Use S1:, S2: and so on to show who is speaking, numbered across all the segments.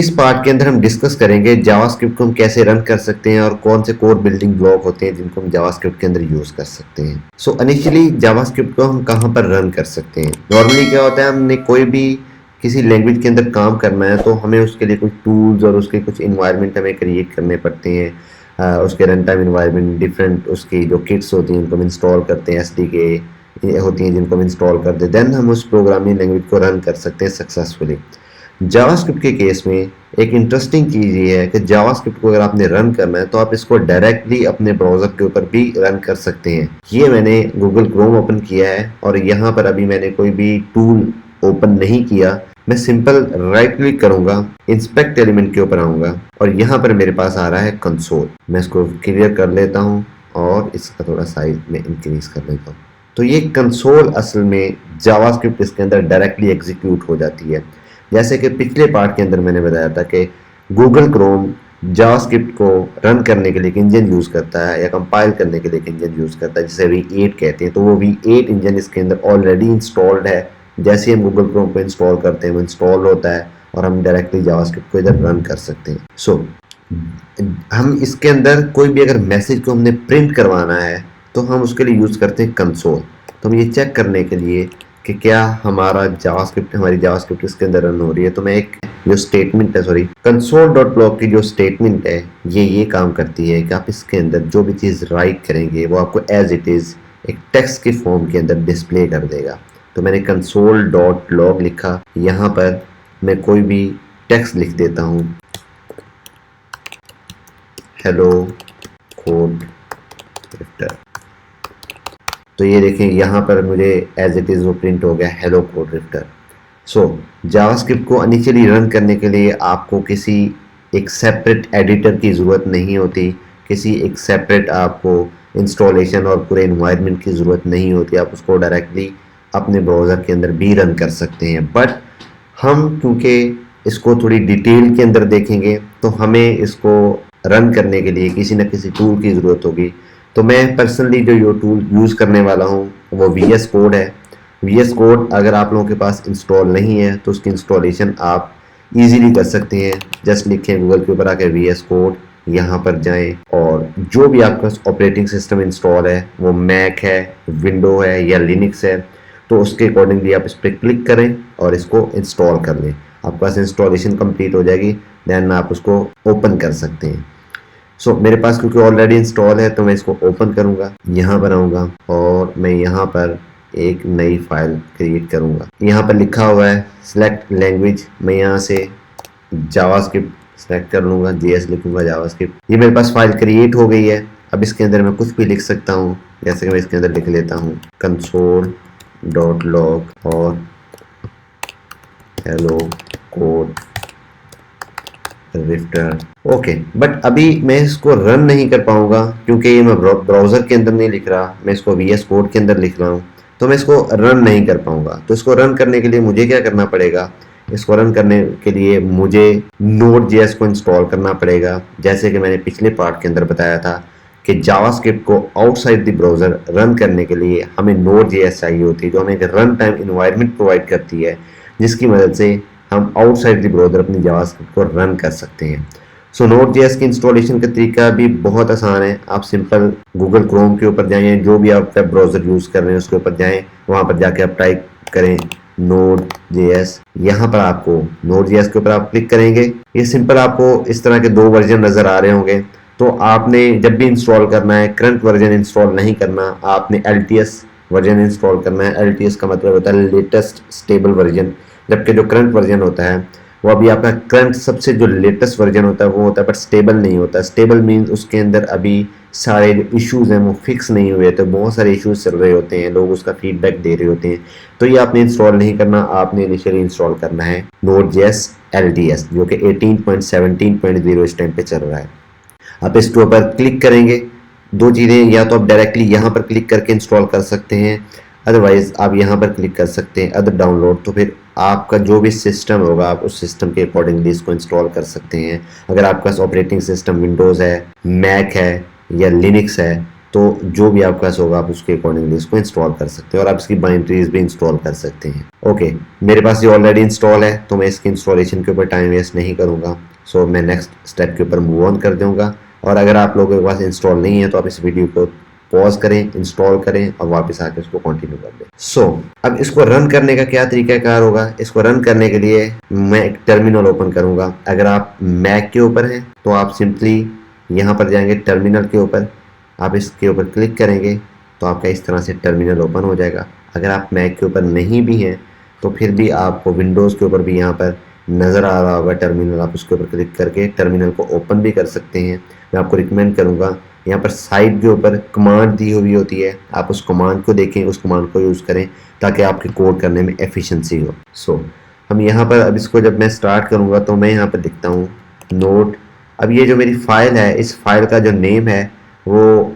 S1: इस पार्ट के अंदर हम डिस्कस करेंगे जावास्क्रिप्ट को हम कैसे रन कर सकते हैं और कौन से कोड बिल्डिंग ब्लॉक होते हैं जिनको हम जावास्क्रिप्ट के अंदर यूज कर सकते हैं। सो इनिशियली जावास्क्रिप्ट को हम कहाँ पर रन कर सकते हैं। नॉर्मली क्या होता है, हमने कोई भी किसी लैंग्वेज के अंदर काम करना है तो हमें उसके लिए कुछ टूल्स और उसके कुछ इन्वायरमेंट हमें क्रिएट करने पड़ते हैं। उसके रन टाइम इन्वायरमेंट डिफरेंट उसकी जो किट्स होती हैं उनको हम इंस्टॉल करते हैं, SDK होती हैं जिनको हम इंस्टॉल करते हैं, देन हम उस प्रोग्रामिंग लैंग्वेज को रन कर सकते हैं सक्सेसफुली। जावास्क्रिप्ट के केस में एक इंटरेस्टिंग चीज़ ये है कि जावास्क्रिप्ट को अगर आपने रन करना है तो आप इसको डायरेक्टली अपने ब्राउज़र के ऊपर भी रन कर सकते हैं। ये मैंने गूगल क्रोम ओपन किया है और यहाँ पर अभी मैंने कोई भी टूल ओपन नहीं किया। मैं सिंपल राइट क्लिक करूंगा, इंस्पेक्ट एलिमेंट के ऊपर आऊंगा और यहाँ पर मेरे पास आ रहा है कंसोल। मैं इसको क्लियर कर लेता हूँ और इसका थोड़ा साइज में इंक्रीज कर लेता हूँ। तो ये कंसोल असल में जावास्क्रिप्ट इसके अंदर डायरेक्टली एग्जीक्यूट हो जाती है। जैसे कि पिछले पार्ट के अंदर मैंने बताया था कि गूगल क्रोम जावास्क्रिप्ट को रन करने के लिए एक इंजन यूज़ करता है या कंपाइल करने के लिए एक इंजन यूज़ करता है जिसे V8 कहते हैं। तो वो V8 इंजन इसके अंदर ऑलरेडी इंस्टॉल्ड है। जैसे हम गूगल क्रोम को इंस्टॉल करते हैं वो इंस्टॉल होता है और हम डायरेक्टली जावास्क्रिप्ट को इधर रन कर सकते हैं। सो हम इसके अंदर कोई भी अगर मैसेज को हमने प्रिंट करवाना है तो हम उसके लिए यूज़ करते हैं कंसोल। तो हम ये चेक करने के लिए कि क्या हमारी जावास्क्रिप्ट इसके अंदर रन हो रही है, तो मैं एक जो स्टेटमेंट है console.log की जो स्टेटमेंट है ये काम करती है कि आप इसके अंदर जो भी चीज़ राइट करेंगे वो आपको एज इट इज़ एक टेक्स्ट के फॉर्म के अंदर डिस्प्ले कर देगा। तो मैंने console.log लिखा, यहाँ पर मैं कोई भी टेक्स्ट लिख देता हूँ, हेलो कोड रिफ्टर। तो ये देखें यहाँ पर मुझे एज इट इज़ वो प्रिंट हो गया, हेलो कोड रिफ्टर। सो जावास्क्रिप्ट को इनिशियली रन करने के लिए आपको किसी एक सेपरेट एडिटर की ज़रूरत नहीं होती, किसी एक सेपरेट आपको इंस्टॉलेशन और पूरे इन्वायरमेंट की ज़रूरत नहीं होती। आप उसको डायरेक्टली अपने ब्राउज़र के अंदर भी रन कर सकते हैं। बट हम क्योंकि इसको थोड़ी डिटेल के अंदर देखेंगे तो हमें इसको रन करने के लिए किसी न किसी टूल की ज़रूरत होगी। तो मैं पर्सनली जो ये टूल यूज़ करने वाला हूँ वो VS कोड है। VS कोड अगर आप लोगों के पास इंस्टॉल नहीं है तो उसकी इंस्टॉलेशन आप इजीली कर सकते हैं। जस्ट लिखें गूगल के ऊपर आकर VS कोड, यहाँ पर जाएं और जो भी आपके पास ऑपरेटिंग सिस्टम इंस्टॉल है वो मैक है, विंडो है या लिनक्स है, तो उसके अकॉर्डिंगली आप इस पर क्लिक करें और इसको इंस्टॉल कर लें। आपके पास इंस्टॉलेशन कंप्लीट हो जाएगी, देन आप उसको ओपन कर सकते हैं। सो मेरे पास क्योंकि ऑलरेडी इंस्टॉल है तो मैं इसको ओपन करूंगा, यहाँ पर आऊँगा और मैं यहाँ पर एक नई फाइल क्रिएट करूंगा। यहाँ पर लिखा हुआ है सिलेक्ट लैंग्वेज, मैं यहाँ से जावास्क्रिप्ट सेलेक्ट कर लूँगा, JS लिखूंगा जावास्क्रिप्ट। ये मेरे पास फाइल क्रिएट हो गई है। अब इसके अंदर मैं कुछ भी लिख सकता हूँ, जैसे कि मैं इसके अंदर लिख लेता हूँ console.log और हेलो कोड रिफ्टर। ओके, बट अभी मैं इसको रन नहीं कर पाऊंगा क्योंकि ये मैं ब्राउज़र के अंदर नहीं लिख रहा, मैं इसको VS कोड के अंदर लिख रहा हूँ, तो मैं इसको रन नहीं कर पाऊंगा। तो इसको रन करने के लिए मुझे क्या करना पड़ेगा, इसको रन करने के लिए मुझे Node.js को इंस्टॉल करना पड़ेगा। जैसे कि मैंने पिछले पार्ट के अंदर बताया था कि जावास्क्रिप्ट को आउटसाइड द ब्राउज़र रन करने के लिए हमें Node.js चाहिए होती है, जो हमें एक रन टाइम इन्वायरमेंट प्रोवाइड करती है, जिसकी मदद से हम आउटसाइड द ब्राउज़र अपनी जावास्क्रिप्ट को रन कर सकते हैं। सो Node.js की इंस्टॉलेशन का तरीका भी बहुत आसान है। आप सिंपल गूगल क्रोम के ऊपर जाएं, जो भी आप वेब ब्राउज़र यूज़ कर रहे हैं उसके ऊपर जाएं, वहाँ पर जाके आप टाइप करें Node.js। यहाँ पर आपको Node.js के ऊपर आप क्लिक करेंगे, ये सिंपल आपको इस तरह के 2 वर्जन नज़र आ रहे होंगे। तो आपने जब भी इंस्टॉल करना है, करंट वर्जन इंस्टॉल नहीं करना, आपने LTS वर्जन इंस्टॉल करना है। LTS का मतलब होता है लेटेस्ट स्टेबल वर्जन, जबकि जो करंट वर्जन होता है वो अभी आपका करंट सबसे जो लेटेस्ट वर्जन होता है वो होता है, बट स्टेबल नहीं होता। स्टेबल मीन्स उसके अंदर अभी सारे जो इश्यूज़ हैं वो फिक्स नहीं हुए, तो बहुत सारे इश्यूज़ चल रहे होते हैं, लोग उसका फीडबैक दे रहे होते हैं। तो ये आपने इंस्टॉल नहीं करना, आपने इनिशियली इंस्टॉल करना है Node.js LTS, जो कि 18.17.0 इस टाइम पे चल रहा है। आप इसके ऊपर क्लिक करेंगे, 2 चीज़ें, या तो आप डायरेक्टली यहाँ पर क्लिक करके इंस्टॉल कर सकते हैं, अदरवाइज़ आप यहाँ पर क्लिक कर सकते हैं अदर डाउनलोड। तो फिर आपका जो भी सिस्टम होगा आप उस सिस्टम के अकॉर्डिंगली इसको इंस्टॉल कर सकते हैं। अगर आपके पास ऑपरेटिंग सिस्टम विंडोज़ है, मैक है या लिनक्स है, तो जो भी आपके पास होगा आप उसके अकॉर्डिंगली इसको इंस्टॉल कर सकते हैं और आप इसकी बाइंड्रीज भी इंस्टॉल कर सकते हैं। ओके, मेरे पास ये ऑलरेडी इंस्टॉल है तो मैं इसकी इंस्टॉलेशन के ऊपर टाइम वेस्ट नहीं करूँगा। सो मैं नेक्स्ट स्टेप के ऊपर मूव ऑन कर दूँगा। और अगर आप लोगों के पास इंस्टॉल नहीं है तो आप इस वीडियो को पॉज करें, इंस्टॉल करें और वापस आकर इसको कंटिन्यू कर दें। सो अब इसको रन करने का क्या तरीकाकार होगा। इसको रन करने के लिए मैं एक टर्मिनल ओपन करूंगा। अगर आप मैक के ऊपर हैं तो आप सिंपली यहाँ पर जाएंगे टर्मिनल के ऊपर, आप इसके ऊपर क्लिक करेंगे तो आपका इस तरह से टर्मिनल ओपन हो जाएगा। अगर आप मैक के ऊपर नहीं भी हैं तो फिर भी आपको विंडोज़ के ऊपर भी यहाँ पर नज़र आ रहा होगा टर्मिनल, आप उसके ऊपर क्लिक करके टर्मिनल को ओपन भी कर सकते हैं। मैं आपको रिकमेंड करूँगा यहाँ पर साइड के ऊपर कमांड दी हुई होती है, आप उस कमांड को देखें, उस कमांड को यूज़ करें ताकि आपके कोड करने में एफिशिएंसी हो। सो हम यहाँ पर अब इसको जब मैं स्टार्ट करूँगा तो मैं यहाँ पर लिखता हूँ नोट। अब ये जो मेरी फ़ाइल है, इस फाइल का जो नेम है वो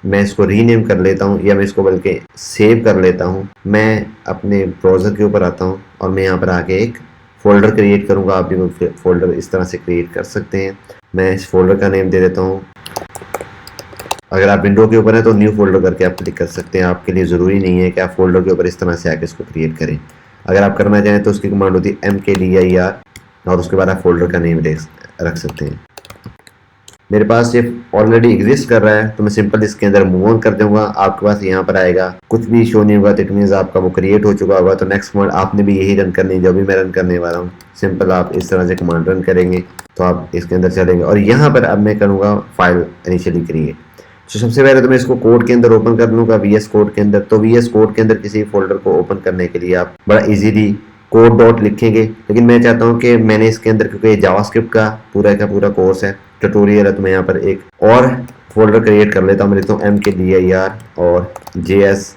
S1: मैं इसको रीनेम कर लेता हूँ या मैं इसको बल्कि सेव कर लेता हूँ। मैं अपने ब्राउज़र के ऊपर आता हूँ और मैं यहाँ पर आके एक फ़ोल्डर क्रिएट करूँगा। आप भी फ़ोल्डर इस तरह से क्रिएट कर सकते हैं। मैं इस फोल्डर का नेम दे देता हूँ, अगर आप विंडो के ऊपर है तो न्यू फोल्डर करके आप क्लिक कर सकते हैं। आपके लिए ज़रूरी नहीं है कि आप फोल्डर के ऊपर इस तरह से आके इसको क्रिएट करें। अगर आप करना चाहें तो उसकी कमांड होती है MKDIR और उसके बाद आप फोल्डर का नेम रख सकते हैं। मेरे पास ये ऑलरेडी एग्जिस्ट कर रहा है तो मैं सिंपल इसके अंदर मूव ऑन कर दूंगा। आपके पास यहाँ पर आएगा, कुछ भी शो नहीं होगा तो इट मीन्स आपका वो क्रिएट हो चुका होगा। तो नेक्स्ट कमांड आपने भी यही रन करनी है जो भी मैं रन करने वाला हूँ। सिंपल आप इस तरह से कमांड रन करेंगे तो आप इसके अंदर चलेंगे और यहाँ पर अब मैं करूँगा फाइल इनिशियली क्रिएट। तो सबसे पहले तो मैं इसको कोड के अंदर ओपन कर लूँगा, VS कोड के अंदर। तो VS कोड के अंदर किसी फोल्डर को ओपन करने के लिए आप बड़ा इजीली कोड डॉट लिखेंगे, लेकिन मैं चाहता हूँ कि मैंने इसके अंदर, क्योंकि ये जावास्क्रिप्ट का पूरा कोर्स है, ट्यूटोरियल है, तो मैं यहाँ पर एक और फोल्डर क्रिएट कर लेता हूँ। मैं लिखता हूँ MKDIR और JS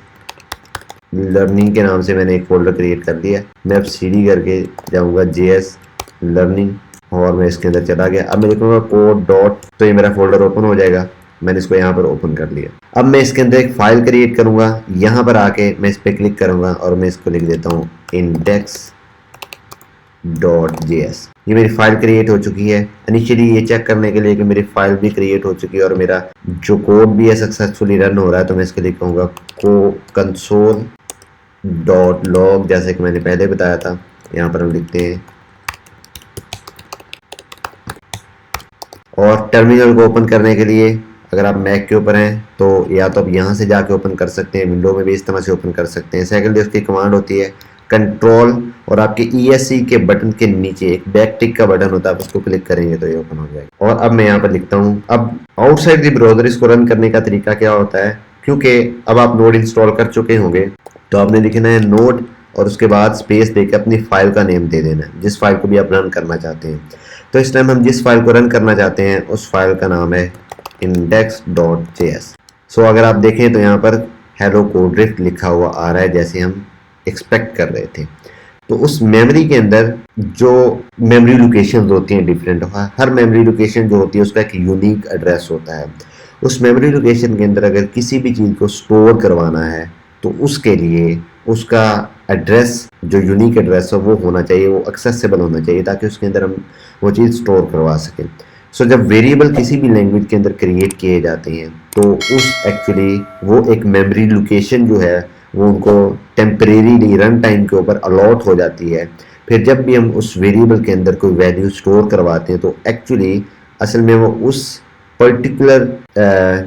S1: लर्निंग के नाम से मैंने एक फोल्डर क्रिएट कर दिया। मैं अब CD करके जाऊँगा JS लर्निंग और मैं इसके अंदर चला गया। अब मैं लिखूँगा कोड डॉट, तो ये मेरा फोल्डर ओपन हो जाएगा। मैंने इसको यहाँ पर ओपन कर लिया। अब मैं इसके अंदर एक फाइल क्रिएट करूँगा। यहाँ पर आके मैं इस पर क्लिक करूँगा और मैं इसको लिख देता हूँ index.js। ये मेरी फाइल क्रिएट हो चुकी है। इनिशियली ये चेक करने के लिए कि मेरी फाइल भी क्रिएट हो चुकी है और मेरा जो कोड भी है सक्सेसफुली रन हो रहा है, तो मैं इसके लिए कहूँगा console.log, जैसे कि मैंने पहले बताया था। यहाँ पर हम लिखते हैं और टर्मिनल को ओपन करने के लिए अगर आप मैक के ऊपर हैं तो या तो आप यहाँ से जाके ओपन कर सकते हैं, विंडो में भी इस तरह से ओपन कर सकते हैं। सेकेंडली उसकी कमांड होती है कंट्रोल और आपके ESC के बटन के नीचे एक बैक टिक का बटन होता है, आप उसको क्लिक करेंगे तो ये ओपन हो जाएगा। और अब मैं यहाँ पर लिखता हूँ, अब आउटसाइड द ब्राउज़र इसको रन करने का तरीका क्या होता है, क्योंकि अब आप नोड इंस्टॉल कर चुके होंगे तो आपने लिखना है नोड और उसके बाद स्पेस देकर अपनी फाइल का नेम दे देना है, जिस फाइल को भी आप रन करना चाहते हैं। तो इस टाइम हम जिस फाइल को रन करना चाहते हैं उस फाइल का नाम है index.js। सो अगर आप देखें तो यहाँ पर हेलो कोड्रिफ्ट लिखा हुआ आ रहा है जैसे हम एक्सपेक्ट कर रहे थे। तो उस मेमोरी के अंदर जो मेमोरी लोकेशन होती हैं डिफरेंट, हर मेमोरी लोकेशन जो होती है उसका एक यूनिक एड्रेस होता है। उस मेमोरी लोकेशन के अंदर अगर किसी भी चीज़ को स्टोर करवाना है तो उसके लिए उसका एड्रेस, जो यूनिक एड्रेस है वो होना चाहिए, वो एक्सेसिबल होना चाहिए ताकि उसके अंदर हम वो चीज़ स्टोर करवा सकें। सो जब वेरिएबल किसी भी लैंग्वेज के अंदर क्रिएट किए जाते हैं तो उस एक्चुअली वो एक मेमोरी लोकेशन जो है वो उनको टेम्परेरी रन टाइम के ऊपर अलॉट हो जाती है। फिर जब भी हम उस वेरिएबल के अंदर कोई वैल्यू स्टोर करवाते हैं तो एक्चुअली असल में वो उस पर्टिकुलर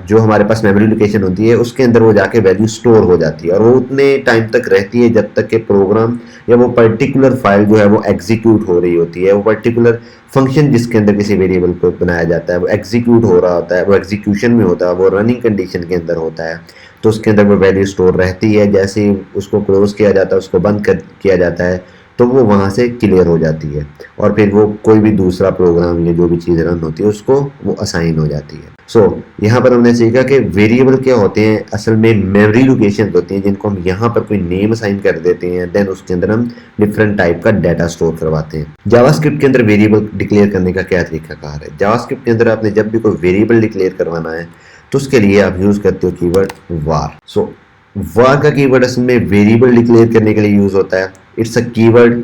S1: जो हमारे पास मेमोरी लोकेशन होती है उसके अंदर वो जाके वैल्यू स्टोर हो जाती है और वो उतने टाइम तक रहती है जब तक कि प्रोग्राम या वो पर्टिकुलर फाइल जो है वो एग्जीक्यूट हो रही होती है। वो पर्टिकुलर फंक्शन जिसके अंदर किसी वेरिएबल को बनाया जाता है वो एग्जीक्यूट हो रहा होता है, वो एग्जीक्यूशन में होता है, वो रनिंग कंडीशन के अंदर होता है। तो उसके अंदर वो वैल्यू स्टोर रहती है। जैसे ही उसको क्लोज किया जाता है, उसको बंद किया जाता है तो वो वहाँ से क्लियर हो जाती है और फिर वो कोई भी दूसरा प्रोग्राम या जो भी चीज़ रन होती है उसको वो असाइन हो जाती है। सो यहाँ पर हमने सीखा कि वेरिएबल क्या होते हैं, असल में मेमोरी लोकेशन होती हैं जिनको हम यहाँ पर कोई नेम असाइन कर देते हैं, देन उसके अंदर हम डिफरेंट टाइप का डाटा स्टोर करवाते हैं। जावास्क्रिप्ट के अंदर वेरिएबल डिक्लेयर करने का क्या तरीकाकार है। जावास्क्रिप्ट के अंदर आपने जब भी कोई वेरिएबल डिक्लेयर करवाना है तो उसके लिए आप यूज़ करते हो कीवर्ड वार। सो वार का कीवर्ड असल में वेरिएबल डिक्लेयर करने के लिए यूज़ होता है। It's a keyword.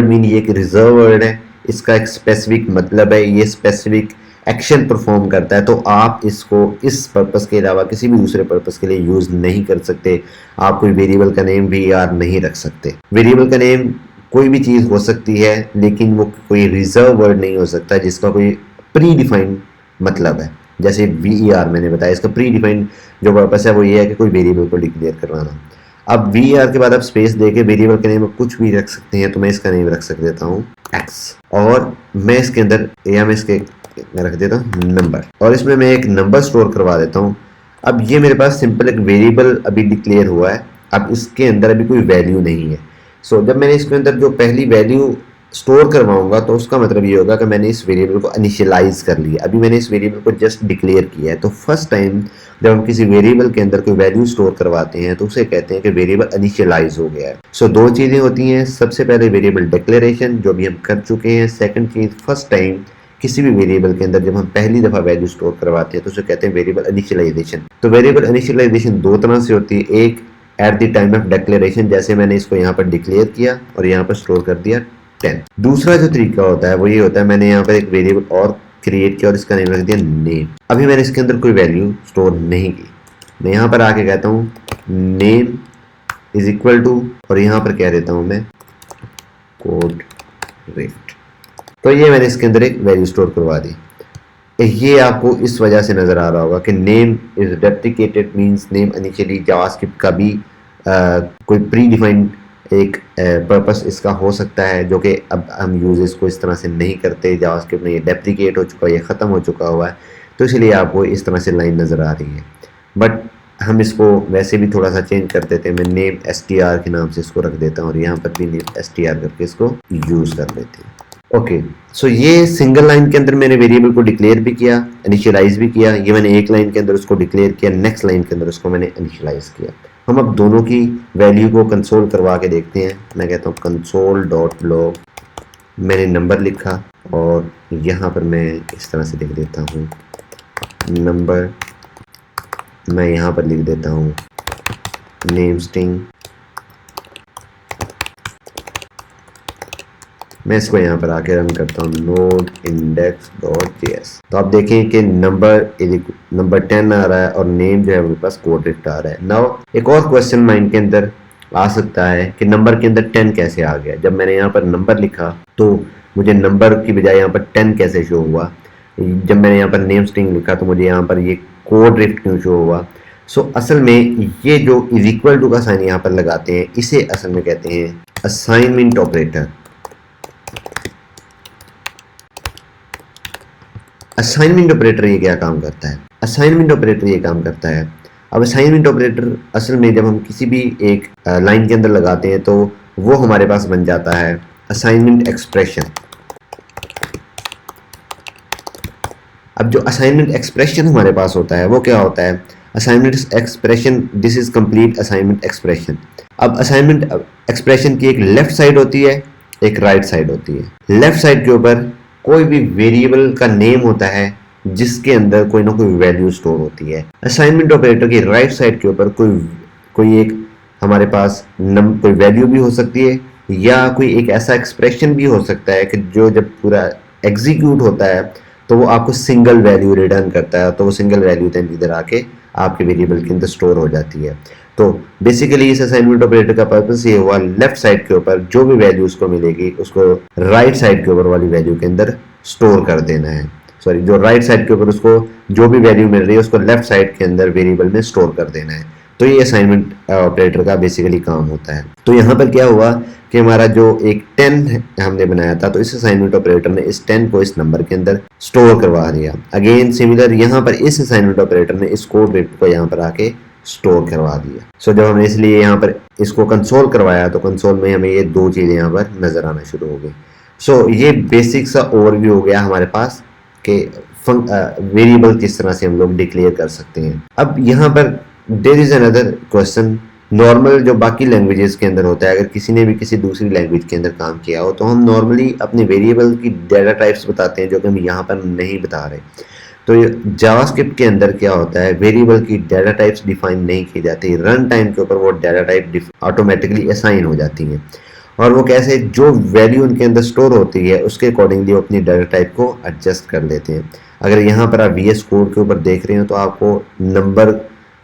S1: मीन ये एक रिजर्व वर्ड है, इसका एक स्पेसिफिक मतलब है, ये स्पेसिफिक एक्शन परफॉर्म करता है, तो आप इसको इस पर्पस के अलावा किसी भी दूसरे पर्पस के लिए यूज नहीं कर सकते। आप कोई वेरिएबल का नेम var नहीं रख सकते। वेरिएबल का नेम कोई भी चीज हो सकती है, लेकिन वो कोई रिजर्व वर्ड नहीं हो सकता जिसका कोई प्री डिफाइंड मतलब है। जैसे ver मैंने बताया, इसका प्री डिफाइंड जो पर्पस है वो ये है कि कोई वेरिएबल को डिक्लेयर करवाना। अब var के बाद आप स्पेस देके वेरिएबल का नेम कुछ भी रख सकते हैं, तो मैं इसका नेम रख देता हूँ x, और मैं इसके अंदर या मैं इसके रख देता हूँ नंबर, और इसमें मैं एक नंबर स्टोर करवा देता हूँ। अब ये मेरे पास सिंपल एक वेरिएबल अभी डिक्लेयर हुआ है, अब इसके अंदर अभी कोई वैल्यू नहीं है। सो जब मैंने इसके अंदर जो पहली वैल्यू स्टोर करवाऊंगा तो उसका मतलब ये होगा कि मैंने इस वेरिएबल को इनिशियलाइज कर लिया। अभी मैंने इस वेरिएबल को जस्ट डिक्लेयर किया है। तो फर्स्ट टाइम जब हम किसी वेरिएबल के अंदर कोई वैल्यू स्टोर करवाते हैं तो उसे कहते हैं कि वेरिएबल इनिशियलाइज हो गया है। सो दो चीज़ें होती हैं, सबसे पहले वेरिएबल डिक्लेरेशन जो भी हम कर चुके हैं, सेकंड चीज़ फर्स्ट टाइम किसी भी वेरिएबल के अंदर जब हम पहली दफा वैल्यू स्टोर करवाते हैं तो उसे कहते हैं वेरिएबल इनिशियलाइजेशन। तो वेरिएबल इनिशियलाइजेशन दो तरह से होती है, एक at the time of declaration, जैसे मैंने इसको यहाँ पर डिक्लेयर किया और यहाँ पर स्टोर कर दिया 10। दूसरा जो तरीका होता है वो ये होता है, मैंने यहाँ पर एक वेरिएबल और क्रिएट किया और इसका नेम रख दिया नेम। अभी मैंने इसके अंदर कोई वैल्यू स्टोर नहीं की, मैं यहाँ पर आके कहता हूँ नेम इज इक्वल टू, और यहाँ पर कह देता हूँ मैं कोड रिफ्ट। तो ये मैंने इसके अंदर एक वैल्यू स्टोर करवा दी। ये आपको इस वजह से नज़र आ रहा होगा कि name is deprecated means name initially JavaScript का भी कोई प्री डिफाइंड एक पर्पस इसका हो सकता है, जो कि अब हम यूजेस को इस तरह से नहीं करते। जावास्क्रिप्ट में ये डेप्रिकेट हो चुका है, ये ख़त्म हो चुका हुआ है, तो इसलिए आपको इस तरह से लाइन नज़र आ रही है। बट हम इसको वैसे भी थोड़ा सा चेंज कर देते हैं, मैं नेम str के नाम से इसको रख देता हूँ और यहाँ पर भी नेम str करके इसको यूज़ कर लेते हैं। ओके, सो ये सिंगल लाइन के अंदर मैंने वेरिएबल को डिक्लेयर भी किया, इनिशियलाइज भी किया। ये मैंने एक लाइन के अंदर उसको डिक्लेयर किया, नेक्स्ट लाइन के अंदर उसको मैंने इनिशियलाइज किया। हम अब दोनों की वैल्यू को कंसोल करवा के देखते हैं। मैं कहता हूँ कंसोल डॉट लॉग, मैंने नंबर लिखा और यहाँ पर मैं इस तरह से लिख देता हूँ नंबर, मैं यहाँ पर लिख देता हूँ नेम स्ट्रिंग, मैं इसको यहाँ पर आके रन करता हूँ नोड इंडेक्स डॉट जेएस। तो आप देखें कि नंबर 10 आ रहा है और नेम जो है मेरे पास कोड रिफ्ट आ रहा है। नाउ एक और क्वेश्चन माइंड के अंदर आ सकता है कि नंबर के अंदर 10 कैसे आ गया। जब मैंने यहाँ पर नंबर लिखा तो मुझे नंबर की बजाय यहाँ पर 10 कैसे शो हुआ। जब मैंने यहाँ पर नेम स्ट्रिंग लिखा तो मुझे यहाँ पर ये कोड रिफ्ट क्यों शो हुआ। सो असल में ये जो इज इक्वल टू का साइन यहाँ पर लगाते हैं, इसे असल में कहते हैं असाइनमेंट ऑपरेटर। असाइनमेंट ऑपरेटर ये क्या काम करता है? असाइनमेंट ऑपरेटर ये काम करता है, अब असाइनमेंट ऑपरेटर असल में जब हम किसी भी एक लाइन के अंदर लगाते हैं तो वो हमारे पास बन जाता है असाइनमेंट एक्सप्रेशन। अब जो असाइनमेंट एक्सप्रेशन हमारे पास होता है वो क्या होता है? Assignment expression, this is complete assignment expression. अब असाइनमेंट एक्सप्रेशन की एक लेफ्ट साइड होती है, एक राइट साइड होती है। लेफ्ट साइड के ऊपर कोई भी वेरिएबल का नेम होता है जिसके अंदर कोई ना कोई वैल्यू स्टोर होती है। असाइनमेंट ऑपरेटर की राइट साइड के ऊपर कोई एक हमारे पास कोई वैल्यू भी हो सकती है या कोई एक ऐसा एक्सप्रेशन भी हो सकता है कि जो जब पूरा एग्जीक्यूट होता है तो वो आपको सिंगल वैल्यू रिटर्न करता है, तो वो सिंगल वैल्यू देन इधर आके आपके वेरिएबल के अंदर स्टोर हो जाती है। तो बेसिकली इस असाइनमेंट ऑपरेटर का पर्पस ये हुआ लेफ्ट साइड के ऊपर जो भी वैल्यू उसको मिलेगी उसको राइट साइड के ऊपर वाली वैल्यू के अंदर स्टोर कर देना है। सॉरी, जो राइट साइड के ऊपर उसको जो भी वैल्यू मिल रही है उसको लेफ्ट साइड के अंदर वेरिएबल में स्टोर कर देना है। तो ये असाइनमेंट ऑपरेटर का बेसिकली काम होता है। तो यहाँ पर क्या हुआ कि हमारा जो एक 10 हमने बनाया था, तो इस असाइनमेंट ऑपरेटर ने इस 10 को इस नंबर के अंदर स्टोर करवा दिया। अगेन सिमिलर यहाँ पर इस असाइनमेंट ऑपरेटर ने इस कोड रिफ्ट को यहाँ पर आके स्टोर करवा दिया। सो जब हमने इसलिए यहाँ पर इसको कंसोल करवाया तो कंसोल में हमें ये दो चीज़ें यहाँ पर नज़र आना शुरू हो गई। सो ये बेसिक सा ओवरव्यू हो गया हमारे पास कि वेरिएबल किस तरह से हम लोग डिक्लेयर कर सकते हैं। अब यहाँ पर there is another question, normal जो बाकी लैंग्वेजेस के अंदर होता है, अगर किसी ने भी किसी दूसरी लैंग्वेज के अंदर काम किया हो तो हम नॉर्मली अपने वेरिएबल की डाटा टाइप्स बताते हैं जो कि हम यहाँ पर नहीं बता रहे। तो जावास्क्रिप्ट के अंदर क्या होता है, वेरिएबल की डाटा टाइप्स डिफाइन नहीं की जाती, रन टाइम के ऊपर वो डाटा टाइप ऑटोमेटिकली असाइन हो जाती हैं और वो कैसे जो वैल्यू उनके अंदर स्टोर होती है उसके अकॉर्डिंगली वो अपनी डाटा टाइप को एडजस्ट कर लेते हैं। अगर यहाँ पर आप VS कोड के ऊपर देख रहे हो तो आपको नंबर,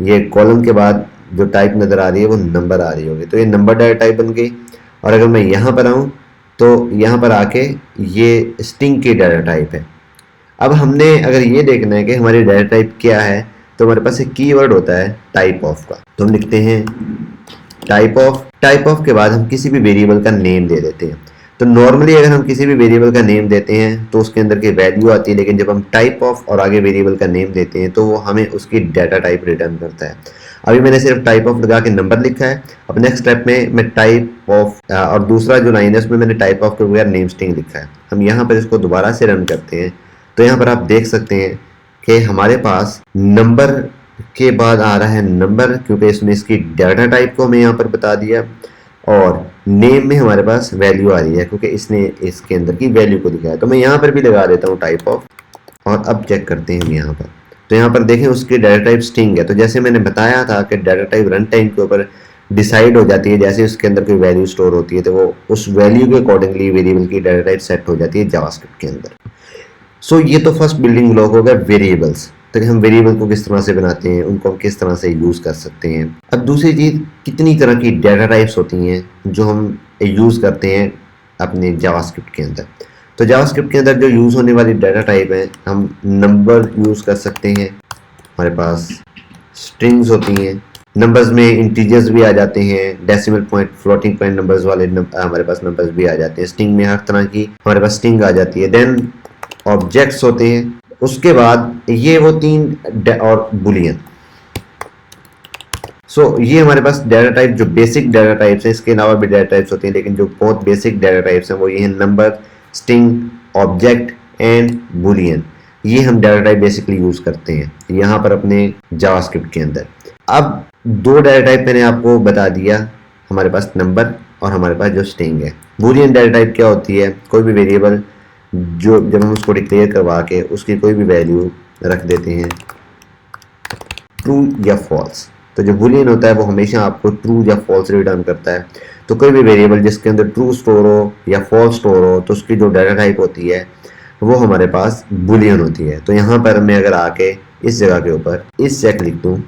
S1: ये कॉलम के बाद जो टाइप नज़र आ रही है वो नंबर आ रही होगी, तो ये नंबर डाटा टाइप बन गई। और अगर मैं यहाँ पर आऊँ तो यहाँ पर आके ये स्ट्रिंग की डाटा टाइप है। अब हमने अगर ये देखना है कि हमारी डाटा टाइप क्या है, तो हमारे पास एक कीवर्ड होता है टाइप ऑफ का, तो हम लिखते हैं टाइप ऑफ। टाइप ऑफ के बाद हम किसी भी वेरिएबल का नेम दे देते हैं। तो नॉर्मली अगर हम किसी भी वेरिएबल का नेम देते हैं तो उसके अंदर की वैल्यू आती है, लेकिन जब हम टाइप ऑफ और आगे वेरिएबल का नेम देते हैं तो वो हमें उसकी डाटा टाइप रिटर्न करता है। अभी मैंने सिर्फ टाइप ऑफ लगा के नंबर लिखा है। अब नेक्स्ट स्टेप में मैं टाइप ऑफ और दूसरा जो लाइन है उसमें मैंने टाइप ऑफ के बगैर नेम स्ट्रिंग लिखा है। हम यहाँ पर इसको दोबारा से रन करते हैं तो यहाँ पर आप देख सकते हैं कि हमारे पास नंबर के बाद आ रहा है नंबर, क्योंकि इसने इसकी डाटा टाइप को हमें यहाँ पर बता दिया, और नेम में हमारे पास वैल्यू आ रही है क्योंकि इसने इसके अंदर की वैल्यू को दिखाया। तो मैं यहाँ पर भी लगा देता हूँ टाइप ऑफ, और अब चेक करते हैं हम यहाँ पर। तो यहाँ पर देखें उसकी डाटा टाइप स्ट्रिंग है। तो जैसे मैंने बताया था कि डाटा टाइप रन टाइम के ऊपर डिसाइड हो जाती है, जैसे उसके अंदर कोई वैल्यू स्टोर होती है तो वो उस वैल्यू के अकॉर्डिंगली वेरिएबल की डाटा टाइप सेट हो जाती है जावास्क्रिप्ट के अंदर। सो ये तो फर्स्ट बिल्डिंग ब्लॉक हो गया वेरिएबल्स। तो हम वेरिएबल को किस तरह से बनाते हैं, उनको हम किस तरह से यूज़ कर सकते हैं। अब दूसरी चीज़, कितनी तरह की डाटा टाइप्स होती हैं जो हम यूज़ करते हैं अपने जावास्क्रिप्ट के अंदर। तो जावास्क्रिप्ट के अंदर जो यूज़ होने वाली डाटा टाइप है, हम नंबर यूज़ कर सकते हैं, हमारे पास स्ट्रिंग्स होती हैं, नंबर्स में इंटीजर्स भी आ जाते हैं, decimal point, floating point numbers वाले हमारे पास नंबर्स भी आ जाते हैं, स्ट्रिंग में हर तरह की हमारे पास स्ट्रिंग आ जाती है। देन ऑब्जेक्ट्स होते हैं, उसके बाद ये वो तीन और बुलियन। सो ये हमारे पास डाटा टाइप जो बेसिक डाटा टाइप्स हैं, इसके अलावा भी डाटा टाइप्स होती हैं, लेकिन जो बहुत बेसिक डाटा टाइप्स हैं वो ये हैं number, string, object and Boolean. ये हम डाटा टाइप बेसिकली यूज करते हैं यहाँ पर अपने जावास्क्रिप्ट के अंदर। अब दो डाटा टाइप मैंने आपको बता दिया, हमारे पास नंबर और हमारे पास जो स्ट्रिंग है। बुलियन डाटा टाइप क्या होती है, कोई भी वेरिएबल जो जब हम उसको डिक्लेयर करवा के उसकी कोई भी वैल्यू रख देते हैं, ट्रू या फॉल्स। तो जो बुलियन होता है वो हमेशा आपको ट्रू या फॉल्स रिटर्न करता है। तो कोई भी वेरिएबल जिसके अंदर ट्रू स्टोर हो या फॉल्स स्टोर हो तो उसकी जो डाटा टाइप होती है वो हमारे पास बुलियन होती है। तो यहाँ पर मैं अगर आके इस जगह के ऊपर इस चेक लिख दूँ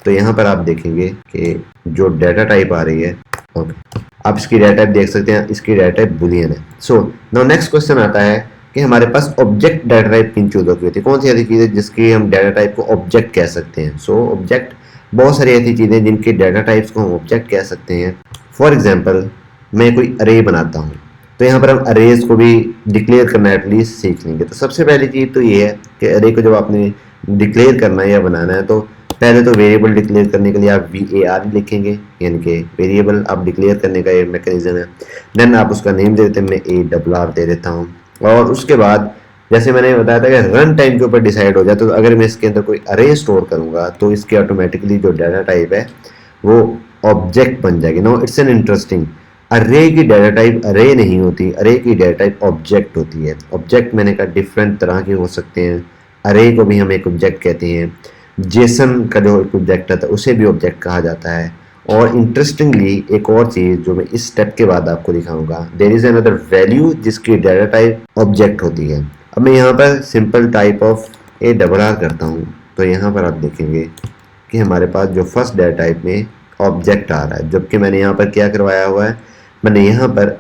S1: तो यहाँ पर आप देखेंगे कि जो डाटा टाइप आ रही है, ओके, आप इसकी डाटा टाइप देख सकते हैं, इसकी डाटा टाइप बुलियन है। सो नाउ नेक्स्ट क्वेश्चन आता है कि हमारे पास ऑब्जेक्ट डाटा टाइप किन चीज़ों की होती है, कौन सी ऐसी चीज़ है जिसकी हम डाटा टाइप को ऑब्जेक्ट कह सकते हैं। सो ऑब्जेक्ट, बहुत सारी ऐसी चीज़ें जिनके डाटा टाइप्स को हम ऑब्जेक्ट कह सकते हैं। फॉर एग्जाम्पल, मैं कोई अरे बनाता हूँ तो यहाँ पर हम अरेज को भी डिक्लेयर करना एटलीस्ट सीख लेंगे। तो सबसे पहली चीज़ तो ये है कि अरे को जब आपने डिक्लेयर करना है या बनाना है तो पहले तो वेरिएबल डिक्लेयर करने के लिए आप VAR लिखेंगे, यानी कि वेरिएबल आप डिक्लेयर करने का ये मैकेनिज्म है। देन आप उसका नेम दे देते हैं, मैं ARR दे देता हूँ। और उसके बाद जैसे मैंने बताया था कि रन टाइम के ऊपर डिसाइड हो जाए, तो अगर मैं इसके अंदर कोई अरे स्टोर करूँगा तो इसकी ऑटोमेटिकली जो डाटा टाइप है वो ऑब्जेक्ट बन जाएगी। No, it's an interesting. अरे की डाटा टाइप अरे नहीं होती, अरे की डाटा टाइप ऑब्जेक्ट होती है। ऑब्जेक्ट मैंने कहा डिफरेंट तरह के हो सकते हैं, अरे को भी हम एक ऑब्जेक्ट कहते हैं, जेसन का जो एक ऑब्जेक्ट आता है उसे भी ऑब्जेक्ट कहा जाता है। और इंटरेस्टिंगली एक और चीज़ जो मैं इस स्टेप के बाद आपको दिखाऊंगा, देयर इज अनदर वैल्यू जिसकी डाटा टाइप ऑब्जेक्ट होती है। अब मैं यहाँ पर सिंपल टाइप ऑफ ARR करता हूँ तो यहाँ पर आप देखेंगे कि हमारे पास जो फर्स्ट डाटा टाइप में ऑब्जेक्ट आ रहा है, जबकि मैंने यहाँ पर क्या करवाया हुआ है, मैंने यहाँ पर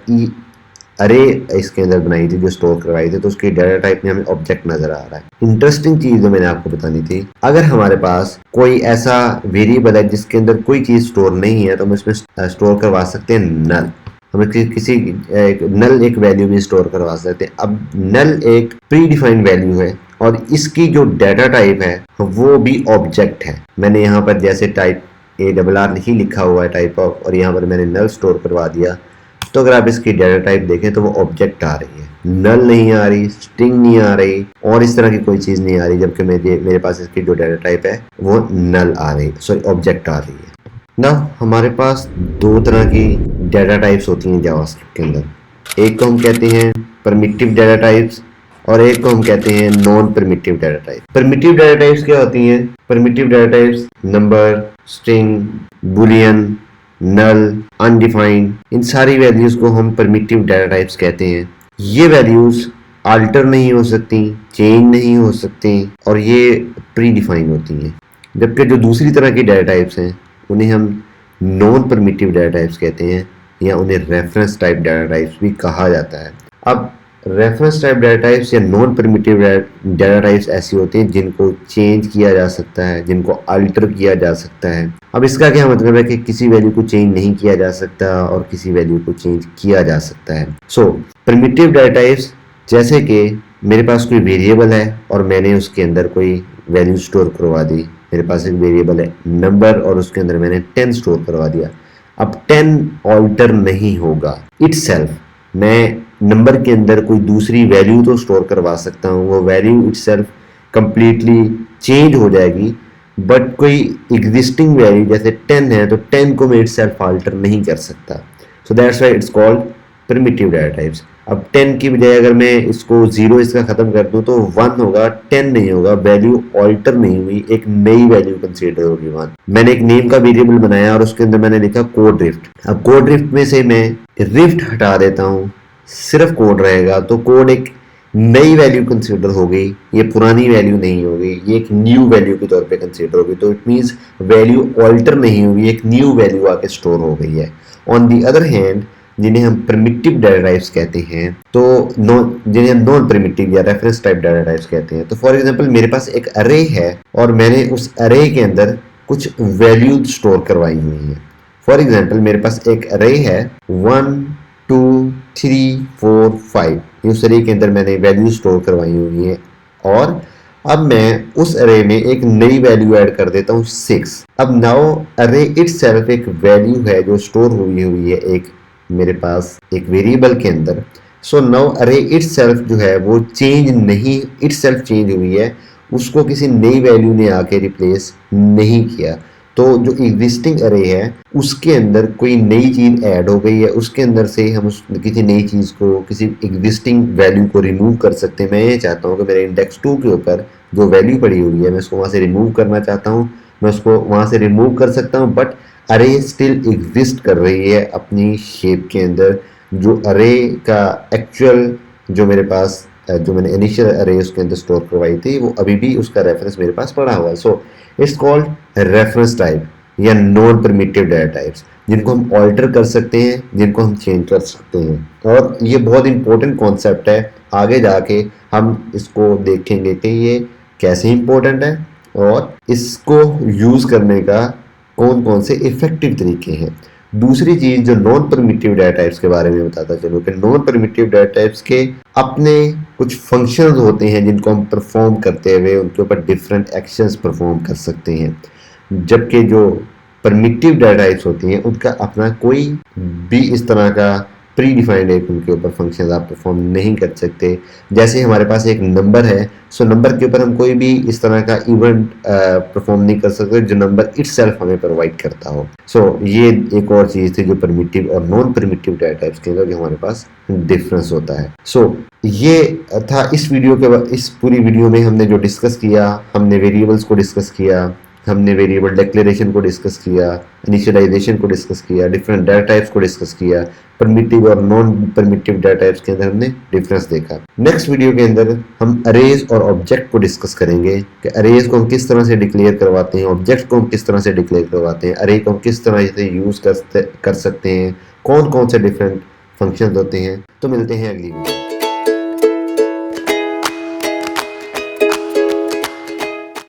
S1: अरे इसके अंदर बनाई थी जो स्टोर करवाई थी, तो उसकी डाटा टाइप में हमें ऑब्जेक्ट नजर आ रहा है। इंटरेस्टिंग चीज जो मैंने आपको बतानी थी, अगर हमारे पास कोई ऐसा वेरिएबल है जिसके अंदर कोई चीज स्टोर नहीं है तो हम इसमें स्टोर करवा सकते हैं नल। हम किसी नल एक वैल्यू भी स्टोर करवा सकते हैं। अब नल एक प्री डिफाइंड वैल्यू है और इसकी जो डाटा टाइप है वो भी ऑब्जेक्ट है। मैंने यहाँ पर जैसे टाइप ARR ही लिखा हुआ है टाइप ऑफ, और यहाँ पर मैंने नल स्टोर करवा दिया, तो अगर आप इसकी डाटा टाइप देखें तो वो ऑब्जेक्ट आ रही है, नल नहीं आ रही, स्ट्रिंग नहीं आ रही और इस तरह की कोई चीज़ नहीं आ रही, जबकि मेरे पास इसकी जो डाटा टाइप है वो नल आ रही, सॉरी ऑब्जेक्ट आ रही है ना। हमारे पास दो तरह की डाटा टाइप्स होती हैं जावास्क्रिप्ट के अंदर, एक को हम कहते हैं परमिटिव डाटा टाइप्स और एक को हम कहते हैं non primitive data type. Primitive data types क्या होती हैं? Primitive data types number, string, boolean, null, undefined, इन सारी वैल्यूज को हम परमिटिव डाटा टाइप्स कहते हैं। ये वैल्यूज अल्टर नहीं हो सकती, चेंज नहीं हो सकती और ये प्री डिफाइन होती हैं। जबकि जो दूसरी तरह की डाटा टाइप्स हैं उन्हें हम नॉन परमिटिव डाटा टाइप्स कहते हैं या उन्हें रेफरेंस टाइप डाटा टाइप्स भी कहा जाता है। अब रेफरेंस टाइप डाटा टाइप्स या नॉन परमिटिव डाटा टाइप्स ऐसी होती हैं जिनको चेंज किया जा सकता है, जिनको अल्टर किया जा सकता है। अब इसका क्या मतलब है कि किसी वैल्यू को चेंज नहीं किया जा सकता और किसी वैल्यू को चेंज किया जा सकता है। सो परमिटिव डाटा टाइप्स जैसे कि मेरे पास कोई वेरिएबल है और मैंने उसके अंदर कोई वैल्यू स्टोर करवा दी। मेरे पास एक वेरिएबल है नंबर और उसके अंदर मैंने 10 स्टोर करवा दिया। अब 10 ऑल्टर नहीं होगा इटसेल्फ। मैं नंबर के अंदर कोई दूसरी वैल्यू तो स्टोर करवा सकता हूँ, वो वैल्यू इटसेल्फ कंप्लीटली चेंज हो जाएगी, बट कोई एग्जिस्टिंग वैल्यू जैसे 10 है तो 10 को मैं इटसेल्फ ऑल्टर नहीं कर सकता। So that's why it's called primitive data types. अब 10 की बजाय अगर मैं इसको 0 इसका खत्म कर दूं तो 1 होगा, 10 नहीं होगा, वैल्यू ऑल्टर नहीं हुई, एक नई वैल्यू कंसीडर होगी 1। मैंने एक नेम का वेरिएबल बनाया और उसके अंदर मैंने लिखा कोड रिफ्ट। अब कोड रिफ्ट में से मैं रिफ्ट हटा देता हूं, सिर्फ कोड रहेगा, तो कोड एक नई वैल्यू कंसीडर हो गई, ये पुरानी वैल्यू नहीं होगी, ये एक न्यू वैल्यू के तौर पे कंसीडर होगी। तो इट मींस वैल्यू ऑल्टर नहीं हुई, एक न्यू वैल्यू आके स्टोर हो गई है। ऑन दी अदर हैंड जिन्हें हम प्रिमिटिव डाटा टाइप्स कहते हैं, तो जिन्हें हम नॉन प्रिमिटिव या रेफरेंस टाइप डाटा टाइप्स कहते हैं। तो फॉर एग्जांपल मेरे पास एक अरे है और मैंने उस अरे के अंदर कुछ वैल्यू स्टोर करवाई हुई है। फॉर एग्जांपल मेरे पास एक अरे है 1 2 3 4 5, उस अरे के अंदर मैंने वैल्यू स्टोर करवाई हुई है और अब मैं उस अरे में एक नई वैल्यू ऐड कर देता हूँ 6। अब नाउ अरे इटसेल्फ एक वैल्यू है जो स्टोर हुई है एक मेरे पास एक वेरिएबल के अंदर। सो नाउ अरे इटसेल्फ जो है वो चेंज नहीं, इटसेल्फ चेंज हुई है, उसको किसी नई वैल्यू ने आके रिप्लेस नहीं किया। तो जो एग्जिस्टिंग अरे है उसके अंदर कोई नई चीज़ ऐड हो गई है, उसके अंदर से हम उस किसी नई चीज़ को, किसी एग्जिस्टिंग वैल्यू को रिमूव कर सकते हैं। मैं ये चाहता हूँ कि मेरे इंडेक्स 2 के ऊपर जो वैल्यू पड़ी हुई है मैं उसको वहाँ से रिमूव करना चाहता हूँ, मैं उसको वहाँ से रिमूव कर सकता हूँ, बट अरे स्टिल एग्जिस्ट कर रही है अपनी शेप के अंदर। जो अरे का एक्चुअल जो मेरे पास जो मैंने इनिशियल अरे उसके अंदर स्टोर करवाई थी वो अभी भी उसका रेफरेंस मेरे पास पड़ा हुआ है। So it's called reference type या नॉन प्रिमिटिव डाटा टाइप्स, जिनको हम ऑल्टर कर सकते हैं, जिनको हम चेंज कर सकते हैं। और ये बहुत इंपॉर्टेंट कॉन्सेप्ट है, आगे जाके हम इसको देखेंगे कि ये कैसे इंपॉर्टेंट है और इसको यूज़ करने का कौन कौन से इफेक्टिव तरीके हैं। दूसरी चीज जो नॉन परमिटिव डाटा टाइप्स के बारे में बताता चलो कि नॉन परमिटिव डाटा टाइप्स के अपने कुछ फंक्शंस होते हैं जिनको हम परफॉर्म करते हुए उनके ऊपर डिफरेंट एक्शंस परफॉर्म कर सकते हैं, जबकि जो परमिटिव डाटा टाइप्स होती हैं उनका अपना कोई भी इस तरह का प्री डिफाइंड एक उनके ऊपर फंक्शन आप परफॉर्म नहीं कर सकते। जैसे हमारे पास एक नंबर है, सो नंबर के ऊपर हम कोई भी इस तरह का इवेंट परफॉर्म नहीं कर सकते जो नंबर इटसेल्फ हमें प्रोवाइड करता हो। सो ये एक और चीज़ थी जो परमिटिव और नॉन परमिटिव डाटा टाइप्स के अंदर जो हमारे पास डिफरेंस होता है। सो ये था इस वीडियो के इस पूरी वीडियो में हमने जो डिस्कस किया, हमने वेरिएबल्स को डिस्कस किया, हमने वेरिएबल डिक्लेरेशन को डिस्कस किया, इनिशियलाइजेशन को डिस्कस किया, डिफरेंट डाटा टाइप्स को डिस्कस किया, परमिटिव और नॉन परमिटिव डाटा टाइप्स के अंदर हमने डिफरेंस देखा। नेक्स्ट वीडियो के अंदर हम अरेज और ऑब्जेक्ट को डिस्कस करेंगे कि अरेज को हम किस तरह से डिक्लेयर करवाते हैं, ऑब्जेक्ट को हम किस तरह से डिक्लेयर करवाते हैं, अरे को हम किस तरह से यूज कर सकते हैं, कौन कौन से डिफरेंट फंक्शन होते हैं। तो मिलते हैं अगली वीडियो।